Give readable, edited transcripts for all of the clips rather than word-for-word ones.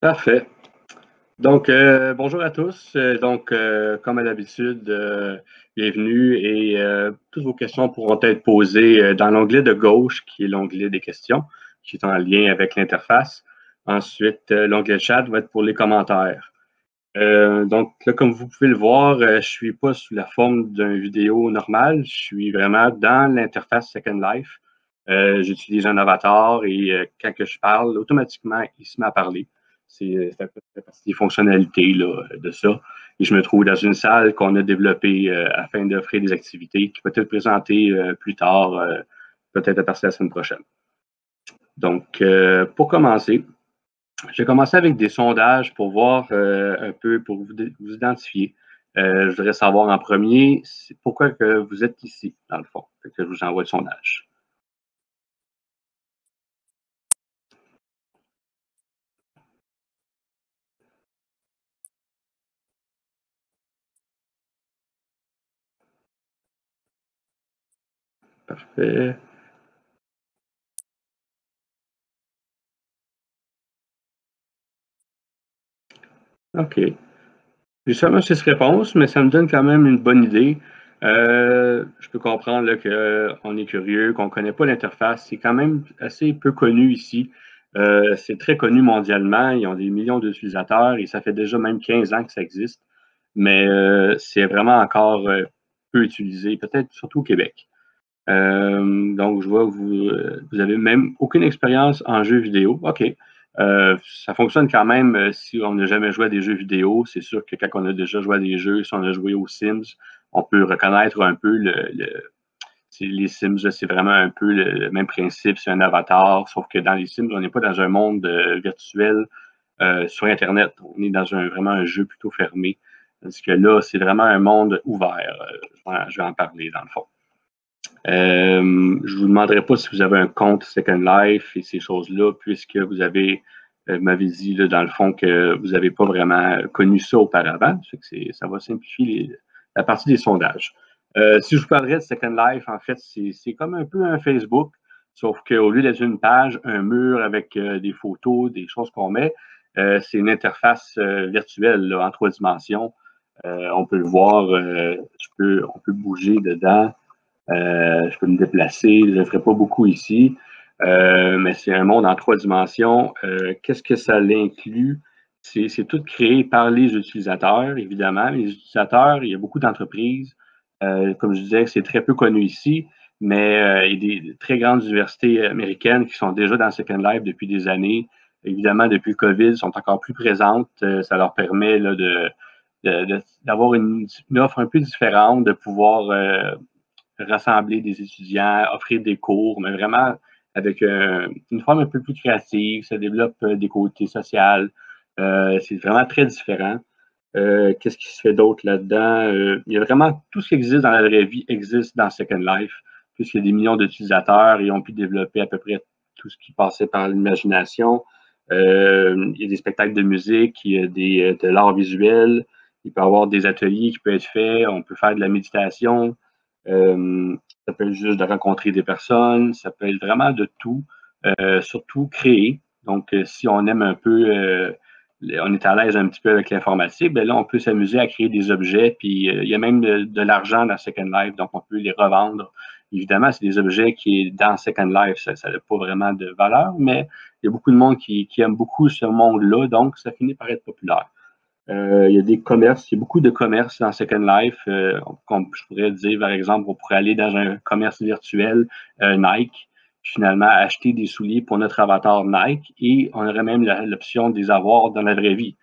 Parfait. Donc, bonjour à tous. Comme à l'habitude, bienvenue et toutes vos questions pourront être posées dans l'onglet de gauche, qui est l'onglet des questions, qui est en lien avec l'interface. Ensuite, l'onglet chat va être pour les commentaires. Donc, là, comme vous pouvez le voir, je ne suis pas sous la forme d'une vidéo normale. Je suis vraiment dans l'interface Second Life. J'utilise un avatar et quand que je parle, automatiquement, il se met à parler. C'est un peu la partie des fonctionnalités là, de ça. Et je me trouve dans une salle qu'on a développée afin d'offrir des activités qui peuvent être présentées plus tard, peut-être à partir de la semaine prochaine. Donc, pour commencer, je vais commencer avec des sondages pour voir un peu, pour vous identifier. Je voudrais savoir en premier pourquoi que vous êtes ici, dans le fond. Que je vous envoie le sondage. Parfait. OK. J'ai seulement 6 réponses, mais ça me donne quand même une bonne idée. Je peux comprendre qu'on est curieux, qu'on ne connaît pas l'interface. C'est quand même assez peu connu ici. C'est très connu mondialement. Ils ont des millions d'utilisateurs et ça fait déjà même 15 ans que ça existe. Mais c'est vraiment encore peu utilisé, peut-être surtout au Québec. Donc, je vois que vous avez même aucune expérience en jeux vidéo. OK. Ça fonctionne quand même si on n'a jamais joué à des jeux vidéo. C'est sûr que quand on a déjà joué à des jeux, si on a joué aux Sims, on peut reconnaître un peu les Sims, c'est vraiment un peu le même principe, c'est un avatar, sauf que dans les Sims, on n'est pas dans un monde virtuel sur Internet. On est dans vraiment un jeu plutôt fermé. Parce que là, c'est vraiment un monde ouvert. Je vais en parler dans le fond. Je ne vous demanderai pas si vous avez un compte Second Life et ces choses-là, puisque vous m'avez dit là, dans le fond que vous n'avez pas vraiment connu ça auparavant. Ça va simplifier la partie des sondages. Si je vous parlerais de Second Life, en fait, c'est comme un peu un Facebook, sauf qu'au lieu d'être une page, un mur avec des photos, des choses qu'on met, c'est une interface virtuelle là, en 3 dimensions. On peut le voir, on peut bouger dedans. Je peux me déplacer, je ne le ferai pas beaucoup ici, mais c'est un monde en 3 dimensions. Qu'est-ce que ça l'inclut? C'est tout créé par les utilisateurs, évidemment. Les utilisateurs, il y a beaucoup d'entreprises. Comme je disais, c'est très peu connu ici, mais il y a des très grandes universités américaines qui sont déjà dans Second Life depuis des années. Évidemment, depuis le COVID, sont encore plus présentes. Ça leur permet là, d'avoir une offre un peu différente, de pouvoir rassembler des étudiants, offrir des cours, mais vraiment avec une forme un peu plus créative. Ça développe des côtés sociaux. C'est vraiment très différent. Qu'est-ce qui se fait d'autre là-dedans? Il y a vraiment tout ce qui existe dans la vraie vie existe dans Second Life, puisqu'il y a des millions d'utilisateurs et ont pu développer à peu près tout ce qui passait par l'imagination. Il y a des spectacles de musique, il y a de l'art visuel, il peut y avoir des ateliers qui peuvent être faits, on peut faire de la méditation, ça peut être juste de rencontrer des personnes, ça peut être vraiment de tout, surtout créer. Donc, si on aime un peu, on est à l'aise un petit peu avec l'informatique, bien là, on peut s'amuser à créer des objets, puis il y a même de l'argent dans Second Life, donc on peut les revendre. Évidemment, c'est des objets qui, dans Second Life, ça n'a pas vraiment de valeur, mais il y a beaucoup de monde qui aime beaucoup ce monde-là, donc ça finit par être populaire. Il y a des commerces, il y a beaucoup de commerces dans Second Life. Comme je pourrais dire, par exemple, on pourrait aller dans un commerce virtuel Nike, finalement acheter des souliers pour notre avatar Nike et on aurait même l'option de les avoir dans la vraie vie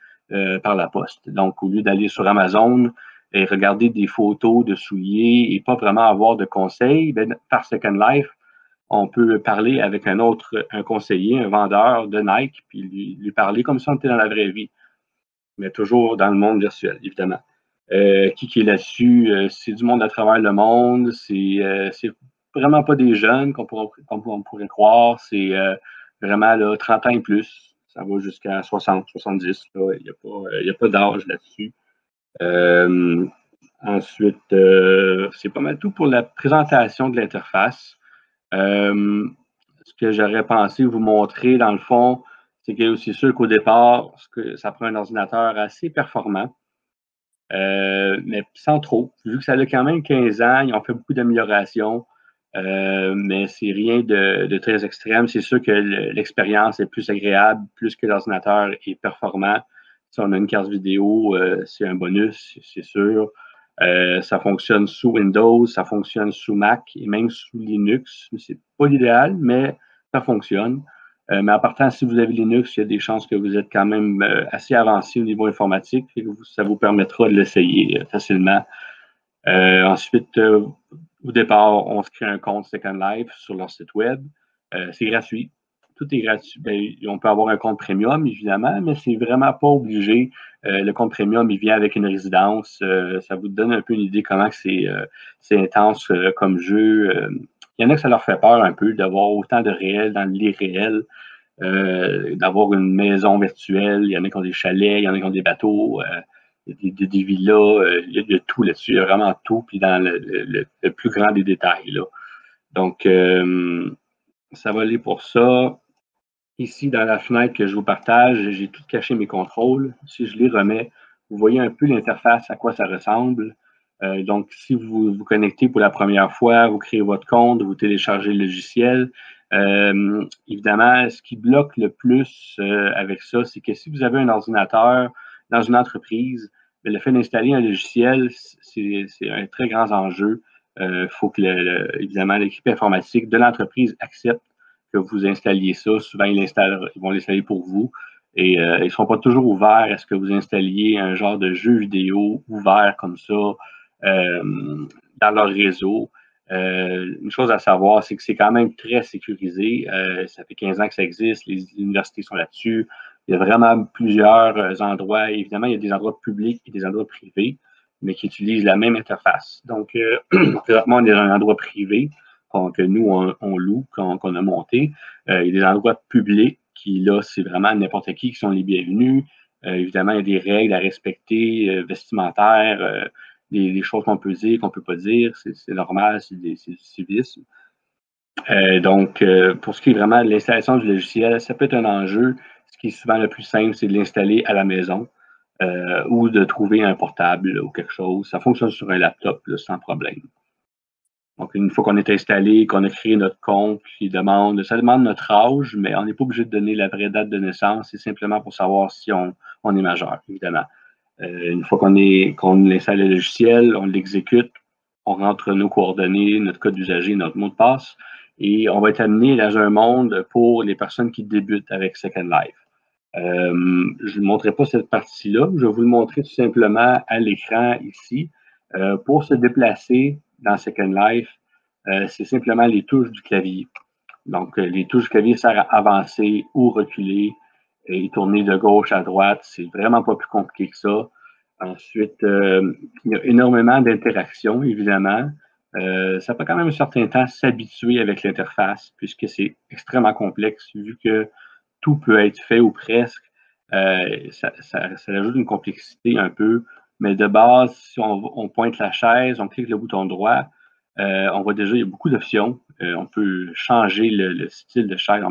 par la poste. Donc, au lieu d'aller sur Amazon et regarder des photos de souliers et pas vraiment avoir de conseils, ben, par Second Life, on peut parler avec un conseiller, un vendeur de Nike, puis lui parler comme si on était dans la vraie vie, mais toujours dans le monde virtuel, évidemment. Qui est là-dessus? C'est du monde à travers le monde. C'est vraiment pas des jeunes comme on pourrait croire. C'est vraiment là, 30 ans et plus. Ça va jusqu'à 60, 70. Là. Il n'y a pas d'âge là-dessus. Ensuite, c'est pas mal tout pour la présentation de l'interface. Ce que j'aurais pensé vous montrer, dans le fond, c'est que c'est sûr qu'au départ, ça prend un ordinateur assez performant, mais sans trop. Vu que ça a quand même 15 ans, ils ont fait beaucoup d'améliorations, mais c'est rien de très extrême. C'est sûr que l'expérience est plus agréable, plus que l'ordinateur est performant. Si on a une carte vidéo, c'est un bonus, c'est sûr. Ça fonctionne sous Windows, ça fonctionne sous Mac et même sous Linux. C'est pas l'idéal, mais ça fonctionne. Mais en partant, si vous avez Linux, il y a des chances que vous êtes quand même assez avancé au niveau informatique et que ça vous permettra de l'essayer facilement. Ensuite, au départ, on se crée un compte Second Life sur leur site web. C'est gratuit. Tout est gratuit. Ben, on peut avoir un compte premium, évidemment, mais c'est vraiment pas obligé. Le compte premium, il vient avec une résidence. Ça vous donne un peu une idée comment c'est intense comme jeu. Il y en a que ça leur fait peur un peu d'avoir autant de réel dans l'irréel, d'avoir une maison virtuelle. Il y en a qui ont des chalets, il y en a qui ont des bateaux. Des villas, il y a tout là-dessus, il y a vraiment tout, puis dans le plus grand des détails. Là. Donc, ça va aller pour ça. Ici, dans la fenêtre que je vous partage, j'ai tout caché mes contrôles. Si je les remets, vous voyez un peu l'interface, à quoi ça ressemble. Donc, si vous vous connectez pour la première fois, vous créez votre compte, vous téléchargez le logiciel. Évidemment, ce qui bloque le plus avec ça, c'est que si vous avez un ordinateur dans une entreprise, le fait d'installer un logiciel, c'est un très grand enjeu. Il faut que, évidemment, l'équipe informatique de l'entreprise accepte que vous installiez ça. Souvent, ils vont l'installer pour vous. Et ils ne sont pas toujours ouverts à ce que vous installiez un genre de jeu vidéo ouvert comme ça dans leur réseau. Une chose à savoir, c'est que c'est quand même très sécurisé. Ça fait 15 ans que ça existe. Les universités sont là-dessus. Il y a vraiment plusieurs endroits. Évidemment, il y a des endroits publics et des endroits privés, mais qui utilisent la même interface. Donc, présentement, on est dans un endroit privé que nous, on loue, qu'on a monté. Il y a des endroits publics qui, là, c'est vraiment n'importe qui sont les bienvenus. Évidemment, il y a des règles à respecter, vestimentaires, des choses qu'on peut dire, qu'on ne peut pas dire. C'est normal, c'est du civisme. Donc, pour ce qui est vraiment de l'installation du logiciel, ça peut être un enjeu. Ce qui est souvent le plus simple, c'est de l'installer à la maison ou de trouver un portable ou quelque chose. Ça fonctionne sur un laptop là, sans problème. Donc, une fois qu'on est installé, qu'on a créé notre compte, ça demande notre âge, mais on n'est pas obligé de donner la vraie date de naissance. C'est simplement pour savoir si on est majeur, évidemment. Une fois qu'on installe le logiciel, on l'exécute, on rentre nos coordonnées, notre code d'usager, notre mot de passe, et on va être amené dans un monde pour les personnes qui débutent avec Second Life. Je ne montrerai pas cette partie-là, je vais vous le montrer tout simplement à l'écran ici. Pour se déplacer dans Second Life, c'est simplement les touches du clavier. Donc, les touches du clavier servent à avancer ou reculer et tourner de gauche à droite. C'est vraiment pas plus compliqué que ça. Ensuite, il y a énormément d'interactions, évidemment. Ça peut quand même un certain temps s'habituer avec l'interface, puisque c'est extrêmement complexe, vu que tout peut être fait ou presque. Ça ajoute une complexité un peu. Mais de base, si on pointe la chaise, on clique le bouton droit, on voit déjà, il y a beaucoup d'options. On peut changer le style de chaise,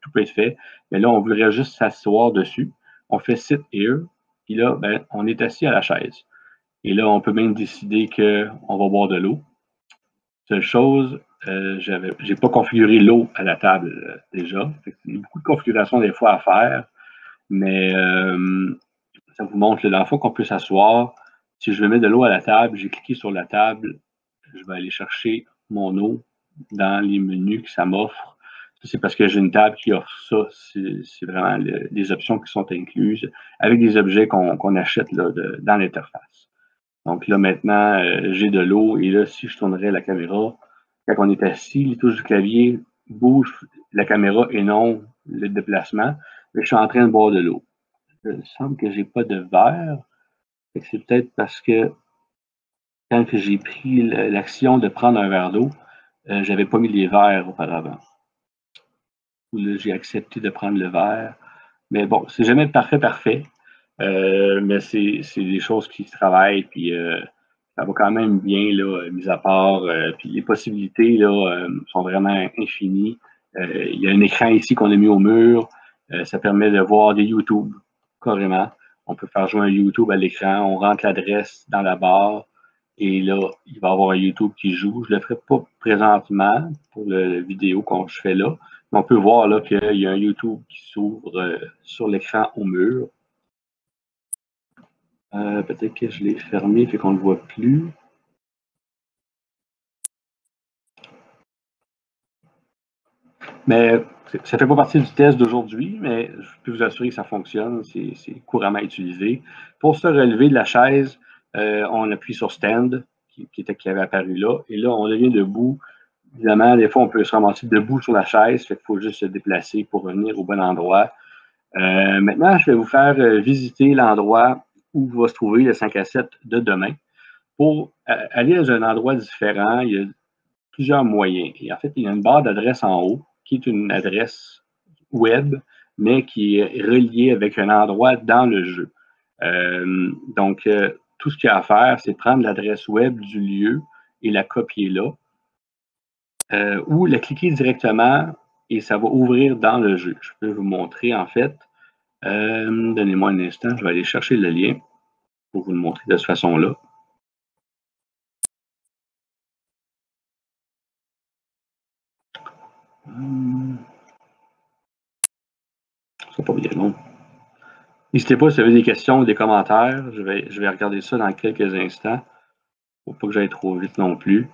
tout peut être fait. Mais là, on voudrait juste s'asseoir dessus. On fait Sit Here, puis là, ben, on est assis à la chaise. Et là, on peut même décider qu'on va boire de l'eau. Seule chose, j'ai pas configuré l'eau à la table déjà. Il y a beaucoup de configurations des fois à faire, mais ça vous montre dans le fond qu'on peut s'asseoir. Si je veux mettre de l'eau à la table, j'ai cliqué sur la table, je vais aller chercher mon eau dans les menus que ça m'offre. C'est parce que j'ai une table qui offre ça. C'est vraiment des options qui sont incluses avec des objets qu'on achète là, dans l'interface. Donc là, maintenant, j'ai de l'eau et là, si je tournerais la caméra, quand on est assis, les touches du clavier bougent la caméra et non le déplacement. Mais je suis en train de boire de l'eau. Il semble que je n'ai pas de verre. C'est peut-être parce que quand j'ai pris l'action de prendre un verre d'eau, je n'avais pas mis les verres auparavant. Là, j'ai accepté de prendre le verre. Mais bon, c'est jamais parfait. Mais c'est des choses qui se travaillent, puis ça va quand même bien, là, mis à part. Puis les possibilités là, sont vraiment infinies. Il y a un écran ici qu'on a mis au mur. Ça permet de voir des YouTube, carrément. On peut faire jouer un YouTube à l'écran, on rentre l'adresse dans la barre et là, il va y avoir un YouTube qui joue. Je ne le ferai pas présentement pour la vidéo que je fais là, mais on peut voir là qu'il y a un YouTube qui s'ouvre sur l'écran au mur. Peut-être que je l'ai fermé, fait qu'on ne le voit plus. Mais ça ne fait pas partie du test d'aujourd'hui, mais je peux vous assurer que ça fonctionne, c'est couramment utilisé. Pour se relever de la chaise, on appuie sur Stand, qui avait apparu là, et là, on devient debout. Évidemment, des fois, on peut se ramasser debout sur la chaise, fait qu'il faut juste se déplacer pour revenir au bon endroit. Maintenant, je vais vous faire visiter l'endroit où va se trouver le 5 à 7 de demain. Pour aller dans un endroit différent, il y a plusieurs moyens. Et en fait, il y a une barre d'adresse en haut qui est une adresse web, mais qui est reliée avec un endroit dans le jeu. Donc, tout ce qu'il y a à faire, c'est prendre l'adresse web du lieu et la copier là, ou la cliquer directement et ça va ouvrir dans le jeu. Je peux vous montrer en fait. Donnez-moi un instant, je vais aller chercher le lien pour vous le montrer de cette façon-là. C'est pas bien long. N'hésitez pas si vous avez des questions ou des commentaires. Je vais regarder ça dans quelques instants. Il ne faut pas que j'aille trop vite non plus.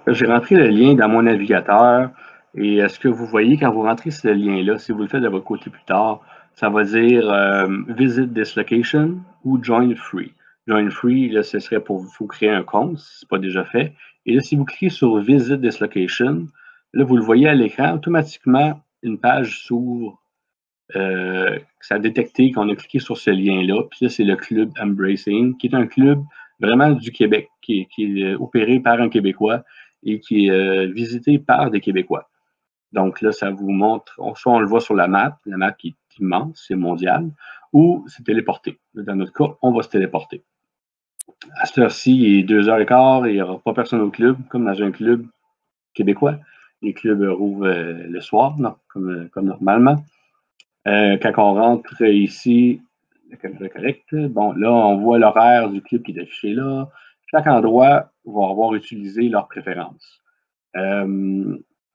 J'ai rentré le lien dans mon navigateur et ce que vous voyez quand vous rentrez ce lien-là, si vous le faites de votre côté plus tard, ça va dire Visit this location ou Join Free. Join Free, là, ce serait pour vous créer un compte, si ce n'est pas déjà fait. Et là, si vous cliquez sur Visit this location, là, vous le voyez à l'écran, automatiquement, une page s'ouvre. Ça a détecté qu'on a cliqué sur ce lien-là. Puis là, c'est le club Embracing, qui est un club vraiment du Québec, qui est opéré par un Québécois et qui est visité par des Québécois. Donc là, ça vous montre, soit on le voit sur la map qui est immense, c'est mondial, ou c'est téléporté. Dans notre cas, on va se téléporter. À cette heure-ci, il est 2h15 et il n'y aura pas personne au club, comme dans un club québécois. Les clubs rouvrent le soir, non, comme normalement. Quand on rentre ici, le correct, bon, là, on voit l'horaire du club qui est affiché là. Chaque endroit va avoir utilisé leur préférence.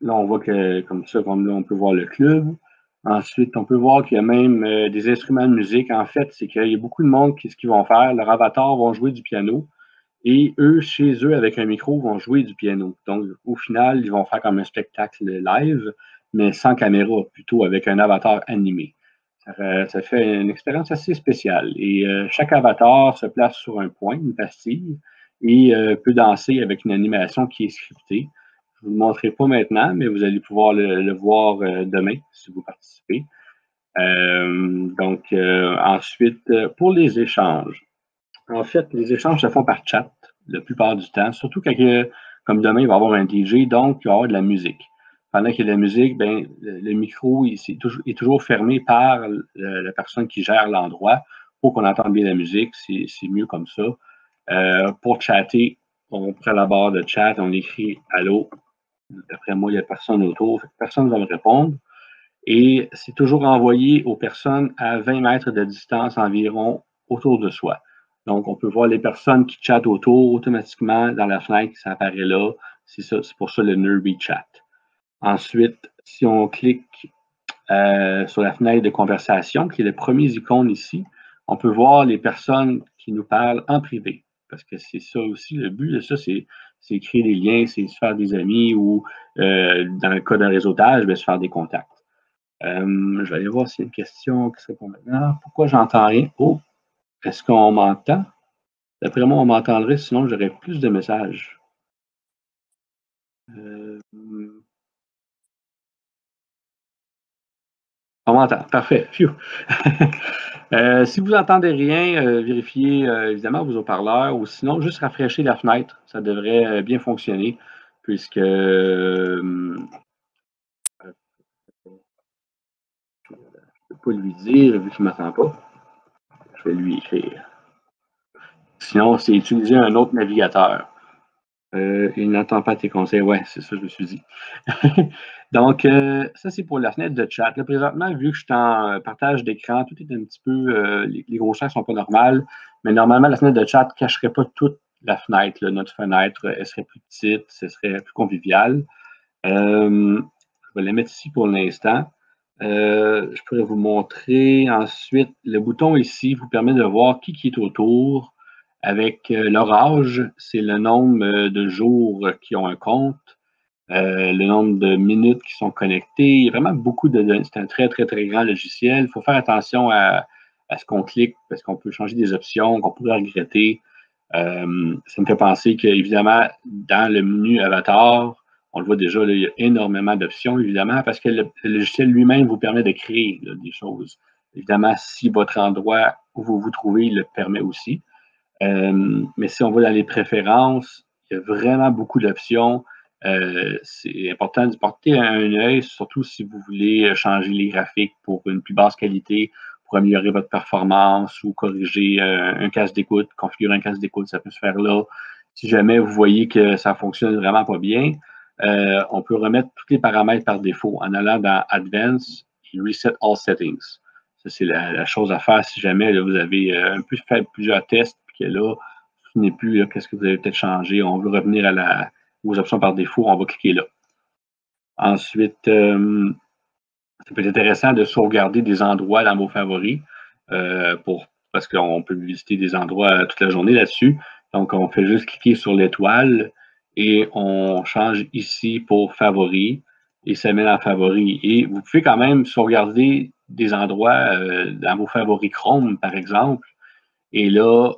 Là, on voit que, comme ça, comme là, on peut voir le club. Ensuite, on peut voir qu'il y a même des instruments de musique. En fait, c'est qu'il y a beaucoup de monde qui, ce qu'ils vont faire, leur avatar vont jouer du piano et eux, chez eux, avec un micro, vont jouer du piano. Donc, au final, ils vont faire comme un spectacle live, mais sans caméra, plutôt avec un avatar animé. Ça fait une expérience assez spéciale. Et chaque avatar se place sur un point, une pastille, et peut danser avec une animation qui est scriptée. Je ne vous le montrerai pas maintenant, mais vous allez pouvoir le voir demain si vous participez. Ensuite, pour les échanges. En fait, les échanges se font par chat la plupart du temps, surtout quand, comme demain, il va y avoir un DJ, donc il va y avoir de la musique. Pendant qu'il y a de la musique, ben, le micro est toujours fermé par la personne qui gère l'endroit pour qu'on entende bien la musique. C'est mieux comme ça. Pour chatter, on prend la barre de chat, on écrit Allô. D'après moi, il n'y a personne autour, personne ne va me répondre. Et c'est toujours envoyé aux personnes à 20 mètres de distance environ autour de soi. Donc, on peut voir les personnes qui chattent autour automatiquement dans la fenêtre, ça apparaît là. C'est pour ça le Nerby Chat. Ensuite, si on clique sur la fenêtre de conversation, qui est le premier icône ici, on peut voir les personnes qui nous parlent en privé. Parce que c'est ça aussi, le but de ça, c'est créer des liens, c'est se faire des amis ou, dans le cas d'un réseautage, se faire des contacts. Je vais aller voir s'il y a une question qui se répond maintenant. Pourquoi j'entends rien? Oh, est-ce qu'on m'entend? D'après moi, on m'entendrait, sinon j'aurais plus de messages. On m'entend. Parfait. Si vous n'entendez rien, vérifiez évidemment vos haut-parleurs ou sinon, juste rafraîchir la fenêtre. Ça devrait bien fonctionner puisque je ne peux pas lui dire vu qu'il ne m'entend pas. Je vais lui écrire. Sinon, c'est utiliser un autre navigateur. Il n'entend pas tes conseils. Ouais, c'est ça, je me suis dit. Donc, ça, c'est pour la fenêtre de chat. Là, présentement, vu que je suis en partage d'écran, tout est un petit peu. Les gros champs ne sont pas normaux, mais normalement, la fenêtre de chat ne cacherait pas toute la fenêtre. Là. Notre fenêtre, elle serait plus petite, ce serait plus convivial. Je vais la mettre ici pour l'instant. Je pourrais vous montrer ensuite. Le bouton ici vous permet de voir qui est autour avec leur âge. C'est le nombre de jours qui ont un compte, le nombre de minutes qui sont connectés. Il y a vraiment beaucoup de données. C'est un très, très, très grand logiciel. Il faut faire attention à ce qu'on clique parce qu'on peut changer des options qu'on pourrait regretter. Ça me fait penser qu'évidemment, dans le menu Avatar, on le voit déjà, là, il y a énormément d'options, évidemment, parce que le logiciel lui-même vous permet de créer là, des choses. Évidemment, si votre endroit où vous vous trouvez le permet aussi. Mais si on va dans les préférences, il y a vraiment beaucoup d'options. C'est important de porter un œil, surtout si vous voulez changer les graphiques pour une plus basse qualité, pour améliorer votre performance ou corriger un casque d'écoute, configurer un casque d'écoute, ça peut se faire là. Si jamais vous voyez que ça fonctionne vraiment pas bien, on peut remettre tous les paramètres par défaut en allant dans Advanced et Reset All Settings. Ça, c'est la chose à faire si jamais là, vous avez un peu fait plusieurs tests et que là, ce n'est plus qu'est-ce que vous avez peut-être changé. On veut revenir aux options par défaut, on va cliquer là. Ensuite, ça peut être intéressant de sauvegarder des endroits dans vos favoris parce qu'on peut visiter des endroits toute la journée là-dessus. Donc, on fait juste cliquer sur l'étoile et on change ici pour favoris et ça met en favoris. Et vous pouvez quand même sauvegarder des endroits dans vos favoris Chrome, par exemple. Et là,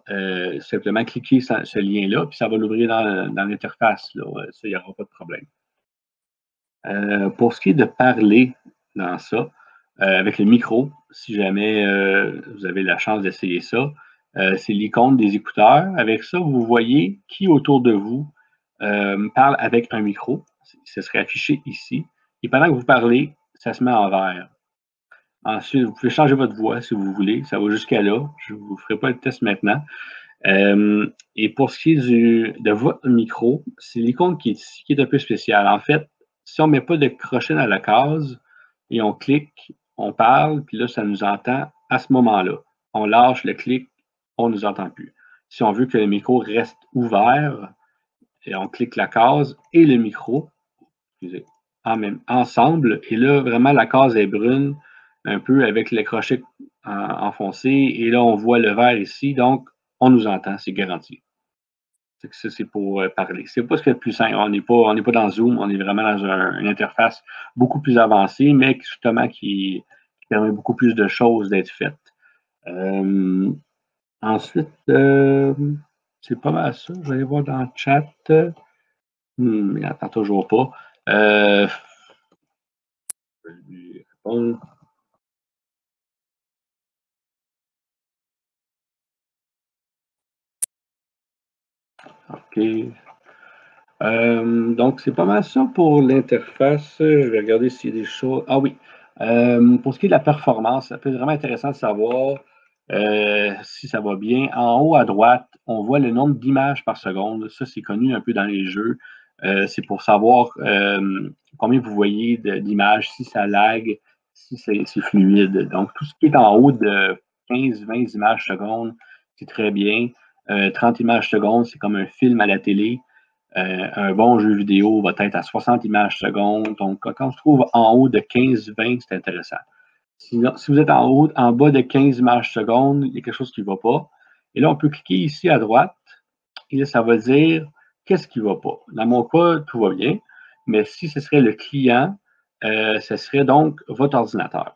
simplement cliquer ce lien-là, puis ça va l'ouvrir dans l'interface. Ça, il n'y aura pas de problème. Pour ce qui est de parler dans ça, avec le micro, si jamais vous avez la chance d'essayer ça, c'est l'icône des écouteurs. Avec ça, vous voyez qui autour de vous parle avec un micro. Ce serait affiché ici. Et pendant que vous parlez, ça se met en vert. Ensuite, vous pouvez changer votre voix si vous voulez. Ça va jusqu'à là. Je ne vous ferai pas le test maintenant. Et pour ce qui est de votre micro, c'est l'icône qui est ici qui est un peu spéciale. En fait, si on ne met pas de crochet dans la case et on clique, on parle, puis là, ça nous entend à ce moment-là. On lâche le clic, on ne nous entend plus. Si on veut que le micro reste ouvert, et on clique la case et le micro, excusez, ensemble, et là, vraiment, la case est brune, un peu avec le crochet enfoncé, et là, on voit le vert ici, donc on nous entend, c'est garanti. Ça, c'est pour parler. C'est pas ce qui est le plus simple. On n'est pas dans Zoom, on est vraiment dans une interface beaucoup plus avancée, mais justement qui permet beaucoup plus de choses d'être faites. Ensuite, c'est pas mal ça. Je vais aller voir dans le chat. Il n'entend toujours pas. Je vais lui répondre. OK. Donc, c'est pas mal ça pour l'interface. Je vais regarder s'il y a des choses. Ah oui. Pour ce qui est de la performance, ça peut être vraiment intéressant de savoir si ça va bien. En haut à droite, on voit le nombre d'images par seconde. Ça, c'est connu un peu dans les jeux. C'est pour savoir combien vous voyez d'images, si ça lag, si c'est fluide. Donc, tout ce qui est en haut de 15-20 images secondes, c'est très bien. 30 images secondes, c'est comme un film à la télé. Un bon jeu vidéo va être à 60 images secondes. Donc, quand on se trouve en haut de 15-20, c'est intéressant. Sinon, si vous êtes en bas de 15 images secondes, il y a quelque chose qui ne va pas. Et là, on peut cliquer ici à droite et là, ça va dire qu'est-ce qui ne va pas. Dans mon cas, tout va bien. Mais si ce serait le client, ce serait donc votre ordinateur.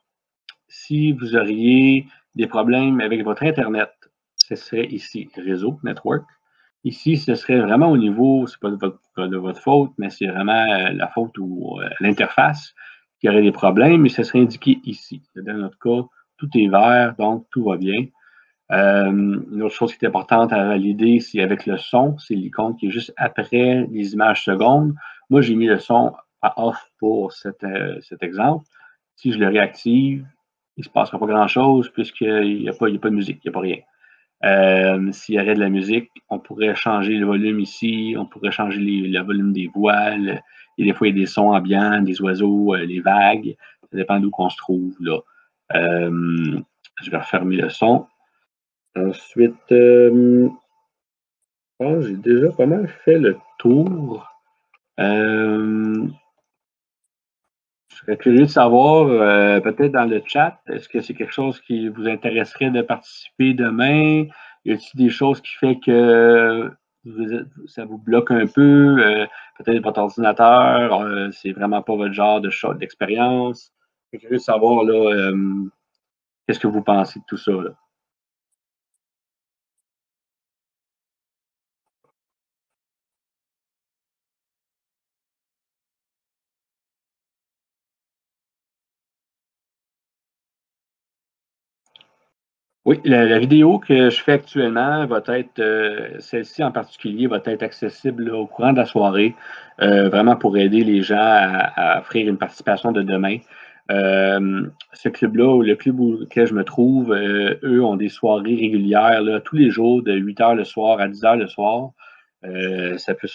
Si vous auriez des problèmes avec votre Internet, ce serait ici, réseau, network. Ici, ce serait vraiment au niveau, c'est pas de votre faute, mais c'est vraiment la faute ou l'interface qui aurait des problèmes, mais ce serait indiqué ici. Dans notre cas, tout est vert, donc tout va bien. Une autre chose qui est importante à valider, c'est avec le son, c'est l'icône qui est juste après les images secondes. Moi, j'ai mis le son à off pour cet exemple. Si je le réactive, il ne se passera pas grand-chose puisqu'il n'y a pas de musique, il n'y a pas rien. S'il y aurait de la musique, on pourrait changer le volume ici, on pourrait changer le volume des voiles. Et des fois, il y a des sons ambiants, des oiseaux, les vagues. Ça dépend d'où qu'on se trouve, là. Je vais refermer le son. Ensuite, j'ai déjà pas mal fait le tour. Je serais curieux de savoir, peut-être dans le chat, est-ce que c'est quelque chose qui vous intéresserait de participer demain? Y a-t-il des choses qui fait que ça vous bloque un peu? Peut-être votre ordinateur, c'est vraiment pas votre genre d'expérience. Je suis curieux de savoir là, qu'est-ce que vous pensez de tout ça, là. Oui, la vidéo que je fais actuellement va être, celle-ci en particulier, va être accessible là, au courant de la soirée, vraiment pour aider les gens à offrir une participation de demain. Ce club-là, le club auquel je me trouve, eux ont des soirées régulières là, tous les jours de 8 heures le soir à 10 heures le soir. Ça peut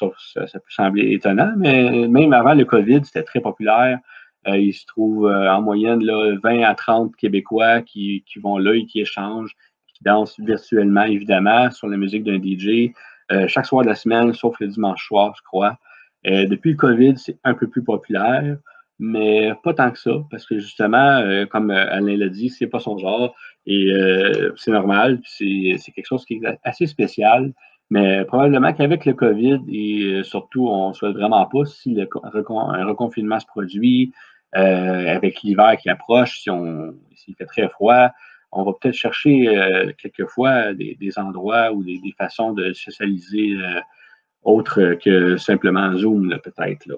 sembler étonnant, mais même avant le COVID, c'était très populaire. Il se trouve en moyenne là, 20 à 30 Québécois qui vont là et qui échangent, qui dansent virtuellement, évidemment, sur la musique d'un DJ. Chaque soir de la semaine, sauf le dimanche soir, je crois. Depuis le COVID, c'est un peu plus populaire, mais pas tant que ça, parce que justement, comme Alain l'a dit, c'est pas son genre et c'est normal, c'est quelque chose qui est assez spécial. Mais probablement qu'avec le COVID et surtout, on ne souhaite vraiment pas si un reconfinement se produit, avec l'hiver qui approche, s'il fait très froid, on va peut-être chercher quelquefois des endroits ou des façons de socialiser autres que simplement Zoom, peut-être. Là.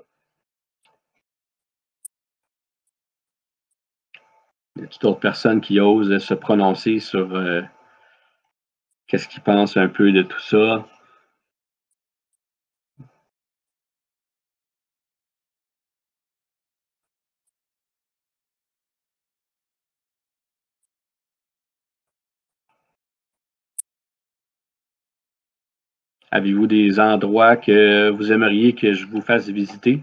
Y a d'autres personnes qui osent se prononcer sur qu'est-ce qu'ils pensent un peu de tout ça? Avez-vous des endroits que vous aimeriez que je vous fasse visiter?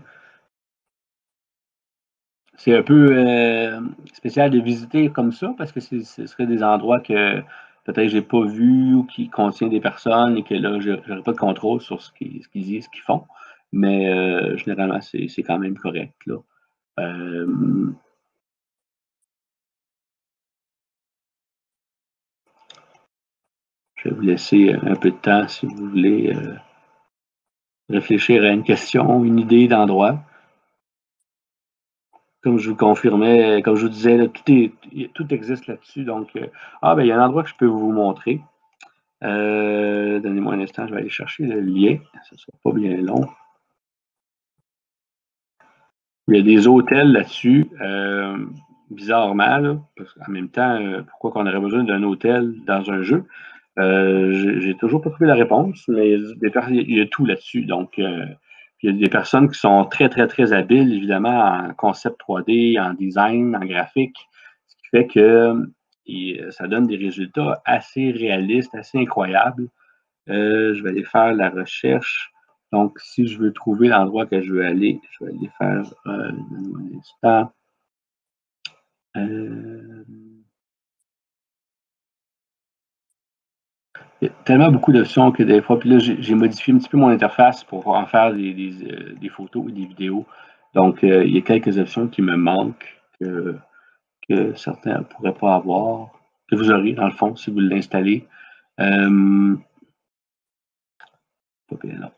C'est un peu spécial de visiter comme ça parce que ce serait des endroits que peut-être j'ai pas vus ou qui contiennent des personnes et que là, je n'aurais pas de contrôle sur ce qu'ils disent, ce qu'ils font. Mais généralement, c'est quand même correct, là. Euh, je vais vous laisser un peu de temps si vous voulez réfléchir à une question, une idée d'endroit. Comme je vous confirmais, comme je vous disais, là, tout existe là-dessus. Donc, ben, il y a un endroit que je peux vous montrer. Donnez-moi un instant, je vais aller chercher le lien. Ça ne sera pas bien long. Il y a des hôtels là-dessus, bizarrement, là, parce qu'en même temps, pourquoi qu'on aurait besoin d'un hôtel dans un jeu? J'ai toujours pas trouvé la réponse, mais il y a tout là-dessus. Donc, il y a des personnes qui sont très, très, très habiles, évidemment, en concept 3D, en design, en graphique, ce qui fait que ça donne des résultats assez réalistes, assez incroyables. Je vais aller faire la recherche. Donc, si je veux trouver l'endroit que je veux aller, je vais aller faire un instant. Euh, il y a tellement beaucoup d'options que des fois, puis là, j'ai modifié un petit peu mon interface pour en faire des photos et des vidéos. Donc, il y a quelques options qui me manquent que certains ne pourraient pas avoir, que vous aurez, dans le fond, si vous l'installez. Pas bien là.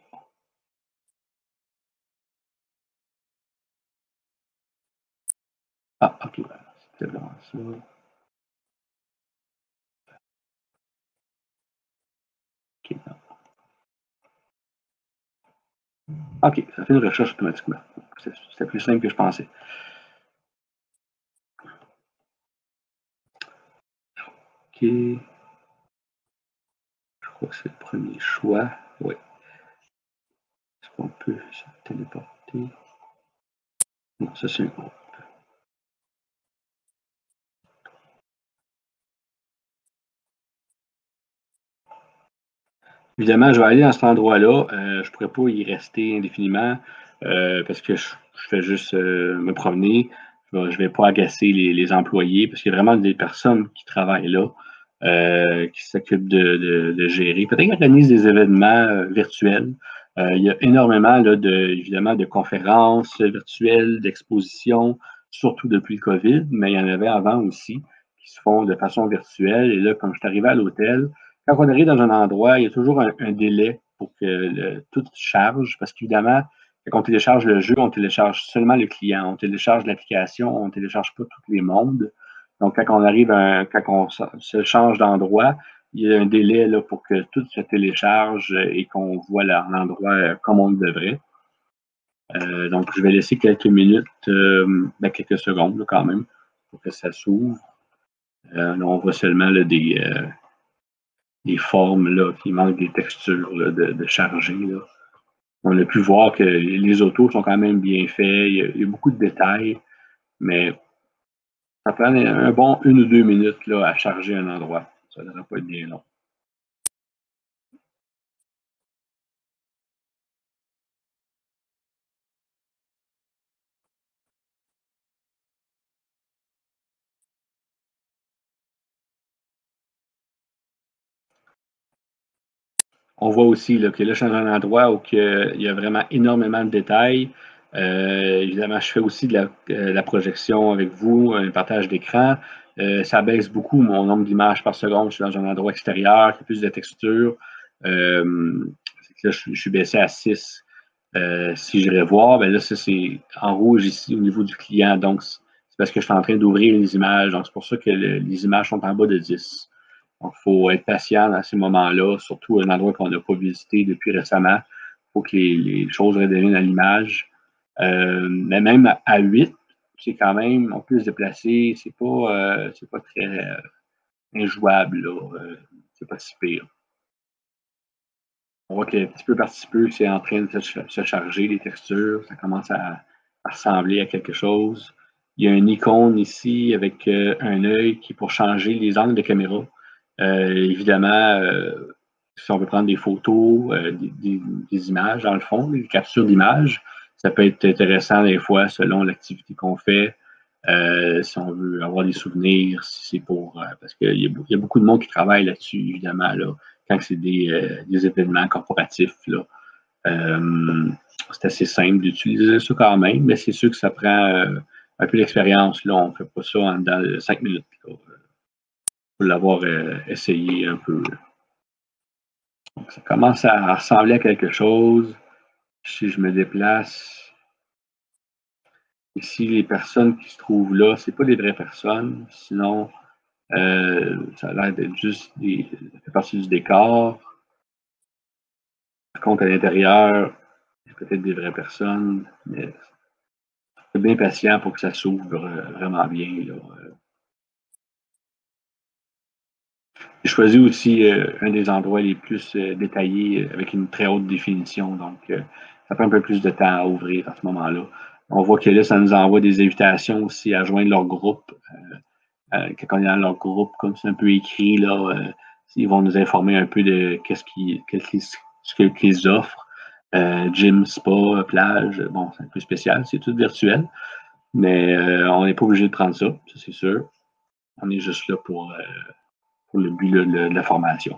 Ah, ok, voilà. C'était vraiment ça. Ok, non. Ok, ça fait une recherche automatiquement. C'est plus simple que je pensais. Ok, je crois que c'est le premier choix. Oui. Est-ce qu'on peut se téléporter? Non, ça c'est un groupe. Évidemment, je vais aller dans cet endroit-là. Je ne pourrais pas y rester indéfiniment parce que je fais juste me promener. Je ne vais pas agacer les employés parce qu'il y a vraiment des personnes qui travaillent là, qui s'occupent de gérer. Peut-être qu'ils organisent des événements virtuels. Il y a énormément là, évidemment de conférences virtuelles, d'expositions, surtout depuis le COVID, mais il y en avait avant aussi qui se font de façon virtuelle. Et là, quand je suis arrivé à l'hôtel, quand on arrive dans un endroit, il y a toujours un délai pour que tout charge, parce qu'évidemment, quand on télécharge le jeu, on télécharge seulement le client, on télécharge l'application, on ne télécharge pas tous les mondes. Donc, quand on se change d'endroit, il y a un délai là, pour que tout se télécharge et qu'on voit l'endroit comme on le devrait. Donc, je vais laisser quelques minutes, quelques secondes là, quand même, pour que ça s'ouvre. Là, on voit seulement là, des formes là, qui manquent des textures là, de charger. Là. On a pu voir que les autos sont quand même bien faits, il y a beaucoup de détails, mais ça prend un bon 1 ou 2 minutes là, à charger un endroit. Ça ne devrait pas être bien long. On voit aussi là, que là, je suis dans un endroit où il y a vraiment énormément de détails. Évidemment, je fais aussi de la projection avec vous, un partage d'écran. Ça baisse beaucoup mon nombre d'images par seconde. Je suis dans un endroit extérieur, qui a plus de texture. Là, je suis baissé à 6. Si je vais voir, ben là, ça, c'est en rouge ici au niveau du client. Donc, c'est parce que je suis en train d'ouvrir les images. Donc, c'est pour ça que les images sont en bas de 10. Donc, il faut être patient dans ces moments-là, surtout un endroit qu'on n'a pas visité depuis récemment. Il faut que les choses redeviennent à l'image. Mais même à 8, c'est quand même, on peut se déplacer, c'est pas très injouable, là. C'est pas si pire. On voit que petit peu par petit peu, c'est en train de se charger, les textures. Ça commence à ressembler à quelque chose. Il y a une icône ici avec un œil qui est pour changer les angles de caméra. Évidemment, si on veut prendre des photos, des images, dans le fond, des captures d'images, ça peut être intéressant des fois selon l'activité qu'on fait. Si on veut avoir des souvenirs, si c'est pour. Parce qu'il y a beaucoup de monde qui travaille là-dessus, évidemment, là, quand c'est des événements corporatifs. Là. C'est assez simple d'utiliser ça quand même, mais c'est sûr que ça prend un peu d'expérience. Là, on ne fait pas ça dans 5 minutes. Il faut l'avoir essayé un peu. Donc, ça commence à ressembler à quelque chose. Si je me déplace, ici, les personnes qui se trouvent là, ce pas des vraies personnes. Sinon, ça a l'air d'être juste ça fait partie du décor. Par contre, à l'intérieur, il y a peut-être des vraies personnes, mais c'est bien patient pour que ça s'ouvre vraiment bien. Là. J'ai choisi aussi un des endroits les plus détaillés avec une très haute définition. Donc, ça prend un peu plus de temps à ouvrir à ce moment-là. On voit que là, ça nous envoie des invitations aussi à joindre leur groupe. Quand on est dans leur groupe, comme c'est un peu écrit, là, ils vont nous informer un peu de ce qu'ils offrent. Gym, spa, plage, bon, c'est un peu spécial, c'est tout virtuel, mais on n'est pas obligé de prendre ça, ça c'est sûr. On est juste là pour le but là, de la formation.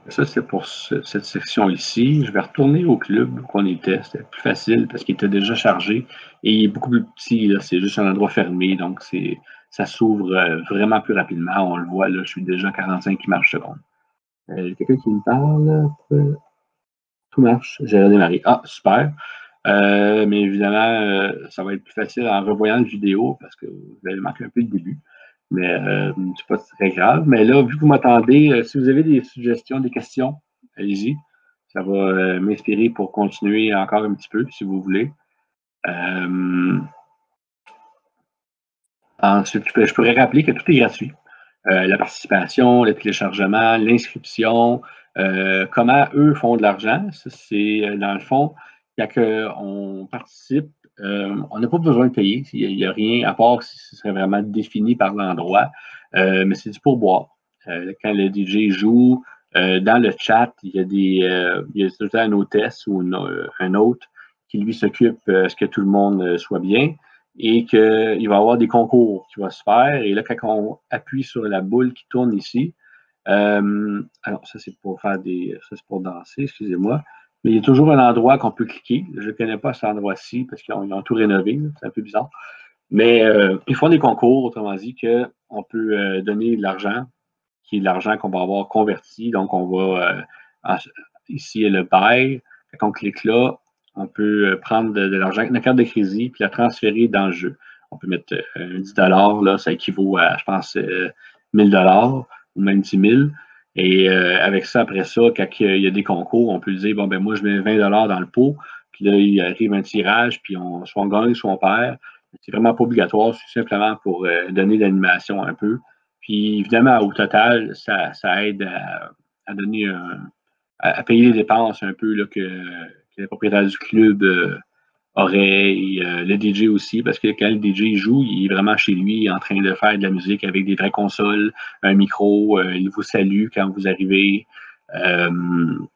Ça, c'est pour cette section ici. Je vais retourner au club qu'on était. C'était plus facile parce qu'il était déjà chargé et il est beaucoup plus petit. C'est juste un endroit fermé, donc ça s'ouvre vraiment plus rapidement. On le voit, là, je suis déjà à 45 images secondes. Quelqu'un qui me parle? Tout marche. J'ai redémarré. Ah, super. Mais évidemment, ça va être plus facile en revoyant la vidéo parce que vous avez manqué un peu le début. Mais c'est pas très grave. Mais là, vu que vous m'attendez, si vous avez des suggestions, des questions, allez-y. Ça va m'inspirer pour continuer encore un petit peu, si vous voulez. Ensuite, je pourrais rappeler que tout est gratuit. La participation, le téléchargement, l'inscription, comment eux font de l'argent. C'est dans le fond, quand on participe, on n'a pas besoin de payer. Il n'y a rien, à part si ce serait vraiment défini par l'endroit, mais c'est du pourboire. Quand le DJ joue, dans le chat, il y a tout le temps un hôtesse ou un hôte qui lui s'occupe à ce que tout le monde soit bien et qu'il va y avoir des concours qui vont se faire. Et là, quand on appuie sur la boule qui tourne ici, alors ça c'est pour ça c'est pour danser, excusez-moi. Mais il y a toujours un endroit qu'on peut cliquer. Je ne connais pas cet endroit-ci parce qu'ils ont tout rénové, c'est un peu bizarre. Mais ils font des concours, autrement dit, qu'on peut donner de l'argent, qui est de l'argent qu'on va avoir converti. Donc, on va ici le buy. Quand on clique là, on peut prendre de l'argent avec une carte de crédit puis la transférer dans le jeu. On peut mettre 10 là, ça équivaut à, je pense, 1000 ou même 10 000. Et avec ça, après ça, quand il y a des concours, on peut dire, bon, ben moi, je mets 20 dans le pot. Puis là, il arrive un tirage, puis soit on gagne, soit on perd. C'est vraiment pas obligatoire, c'est simplement pour donner de l'animation un peu. Puis évidemment, au total, ça aide à donner à payer les dépenses un peu là, que les propriétaires du club auraient, et le DJ aussi, parce que quand le DJ joue, il est vraiment chez lui en train de faire de la musique avec des vraies consoles, un micro, il vous salue quand vous arrivez. Il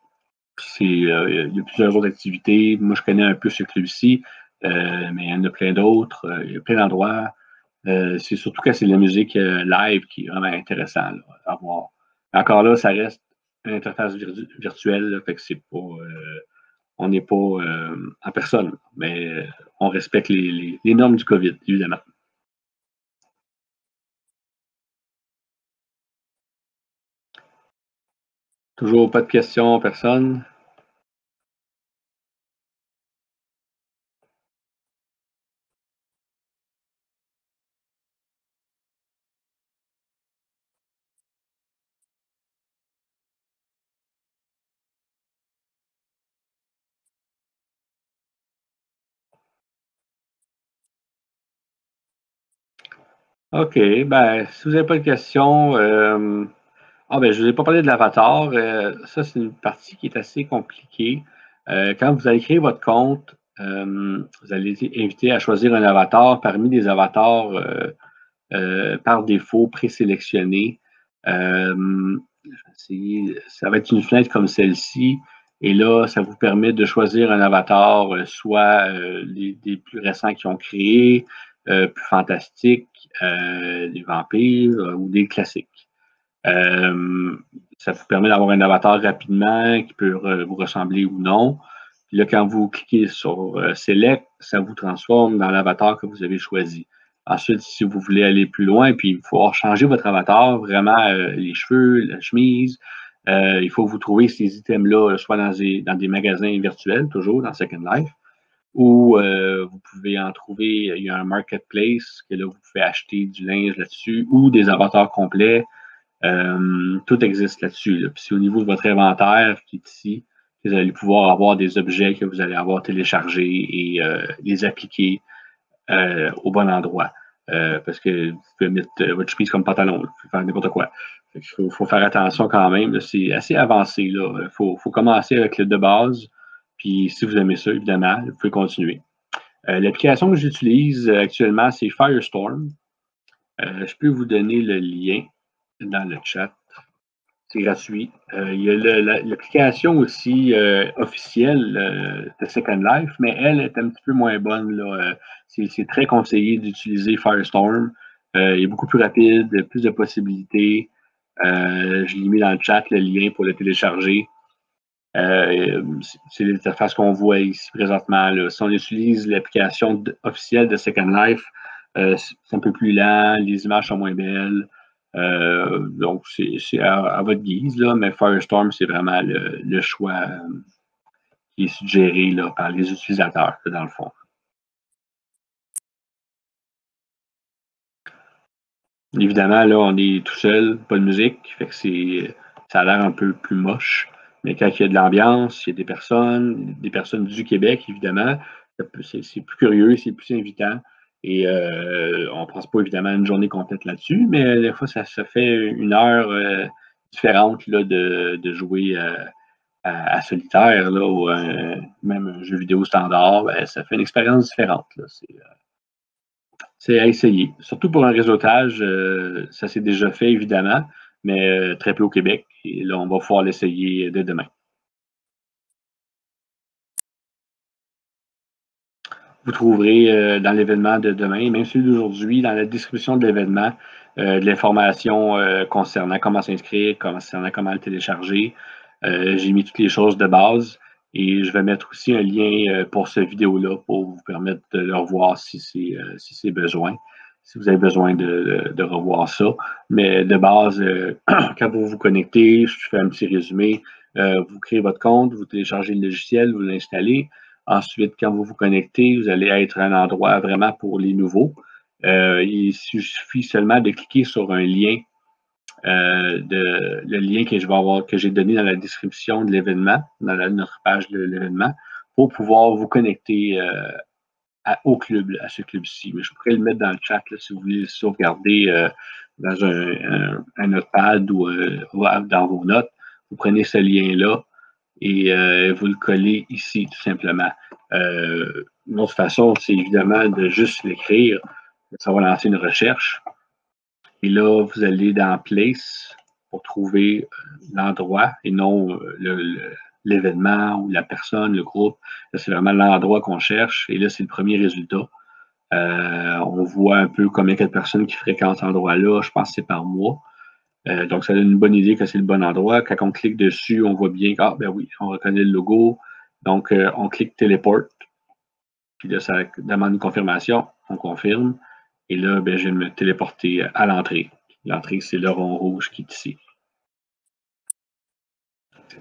y a plusieurs autres activités. Moi, je connais un peu ce club-ci, mais il y en a plein d'autres. Il y a plein d'endroits. C'est surtout quand c'est de la musique live qui est vraiment intéressant là, à voir. Encore là, ça reste une interface virtuelle, là, fait que c'est pas, on n'est pas en personne, mais on respecte les normes du COVID, évidemment. Toujours pas de questions, personne? OK, ben, si vous n'avez pas de questions, ben, je ne vous ai pas parlé de l'avatar. Ça, c'est une partie qui est assez compliquée. Quand vous allez créer votre compte, vous allez être invité à choisir un avatar parmi des avatars par défaut présélectionnés. Ça va être une fenêtre comme celle-ci. Et là, ça vous permet de choisir un avatar, soit des plus récents qui ont créé, plus fantastiques, des vampires ou des classiques. Ça vous permet d'avoir un avatar rapidement qui peut vous ressembler ou non. Puis là, quand vous cliquez sur Select, ça vous transforme dans l'avatar que vous avez choisi. Ensuite, si vous voulez aller plus loin, puis il faut changer votre avatar, vraiment les cheveux, la chemise, il faut vous trouver ces items-là, soit dans des magasins virtuels, toujours dans Second Life, ou vous pouvez en trouver, il y a un marketplace que là, vous pouvez acheter du linge là-dessus, ou des avatars complets. Tout existe là-dessus. Là. Puis c'est au niveau de votre inventaire qui est ici, vous allez pouvoir avoir des objets que vous allez avoir téléchargés et les appliquer au bon endroit. Parce que vous pouvez mettre votre chemise comme pantalon, vous pouvez faire n'importe quoi. Il faut faire attention quand même. C'est assez avancé. Il faut commencer avec le de base. Puis si vous aimez ça, évidemment, vous pouvez continuer. L'application que j'utilise actuellement, c'est Firestorm. Je peux vous donner le lien dans le chat. C'est gratuit. Il y a l'application aussi officielle de Second Life, mais elle est un petit peu moins bonne. Là. C'est très conseillé d'utiliser Firestorm. Il est beaucoup plus rapide, plus de possibilités. Je l'ai mis dans le chat, le lien pour le télécharger. C'est l'interface qu'on voit ici présentement. Là. Si on utilise l'application officielle de Second Life, c'est un peu plus lent, les images sont moins belles. Donc, c'est à votre guise, là, mais Firestorm, c'est vraiment le choix qui est suggéré là, par les utilisateurs, dans le fond. Évidemment, là, on est tout seul, pas de musique, fait que ça a l'air un peu plus moche. Mais quand il y a de l'ambiance, il y a des personnes du Québec, évidemment, c'est plus curieux, c'est plus invitant. Et on ne passe pas évidemment une journée complète là-dessus, mais des fois, ça fait une heure différente là, de jouer à solitaire là, ou même un jeu vidéo standard. Ben, ça fait une expérience différente. Là. C'est à essayer. Surtout pour un réseautage, ça s'est déjà fait évidemment, mais très peu au Québec. Et là, on va pouvoir l'essayer dès demain. Vous trouverez dans l'événement de demain, même celui d'aujourd'hui, dans la description de l'événement, de l'information concernant comment s'inscrire, concernant comment le télécharger. J'ai mis toutes les choses de base et je vais mettre aussi un lien pour cette vidéo-là pour vous permettre de le revoir si c'est besoin, si vous avez besoin de revoir ça. Mais de base, quand vous vous connectez, je fais un petit résumé. Vous créez votre compte, vous téléchargez le logiciel, vous l'installez. Ensuite, quand vous vous connectez, vous allez être à un endroit vraiment pour les nouveaux. Il suffit seulement de cliquer sur un lien, le lien que je vais avoir, que j'ai donné dans la description de l'événement, dans notre page de l'événement, pour pouvoir vous connecter au club, à ce club-ci. Mais je pourrais le mettre dans le chat là, si vous voulez le sauvegarder dans un notepad ou dans vos notes. Vous prenez ce lien-là et vous le collez ici, tout simplement. Une autre façon, c'est évidemment de juste l'écrire. Ça va lancer une recherche. Et là, vous allez dans Place pour trouver l'endroit et non l'événement ou la personne, le groupe. Là, c'est vraiment l'endroit qu'on cherche. Et là, c'est le premier résultat. On voit un peu combien de personnes qui fréquentent cet endroit-là. Je pense que c'est par mois. Donc, ça donne une bonne idée que c'est le bon endroit. Quand on clique dessus, on voit bien que, ben oui, on reconnaît le logo. Donc, on clique Teleport. Puis là, ça demande une confirmation. On confirme. Et là, ben, je vais me téléporter à l'entrée. L'entrée, c'est le rond rouge qui est ici.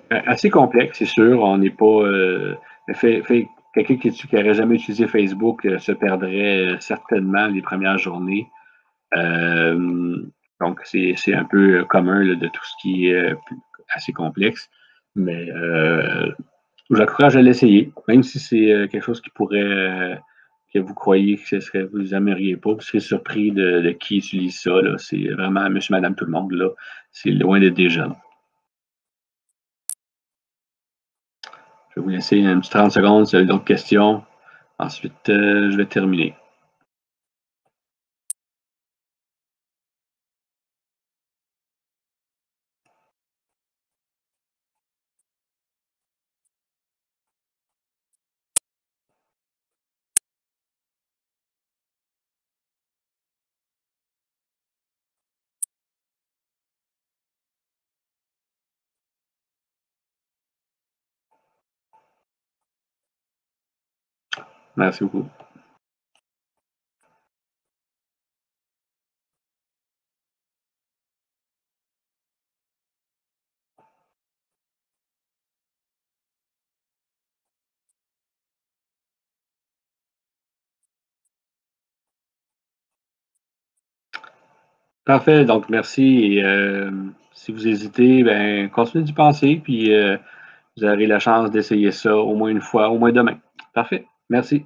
Assez complexe, c'est sûr. On n'est pas. Quelqu'un qui n'aurait jamais utilisé Facebook se perdrait certainement les premières journées. Donc, c'est un peu commun là, de tout ce qui est assez complexe. Mais je vous encourage à l'essayer, même si c'est quelque chose qui pourrait, que vous croyez que vous n'aimeriez pas. Vous serez surpris de qui utilise ça. C'est vraiment monsieur, madame, tout le monde. Là. C'est loin d'être des jeunes. Je vais vous laisser une petite 30 secondes si vous avez d'autres questions. Ensuite, je vais terminer. Merci beaucoup. Parfait, donc merci. Et si vous hésitez, ben, continuez d'y penser, puis vous aurez la chance d'essayer ça au moins une fois, au moins demain. Parfait, merci.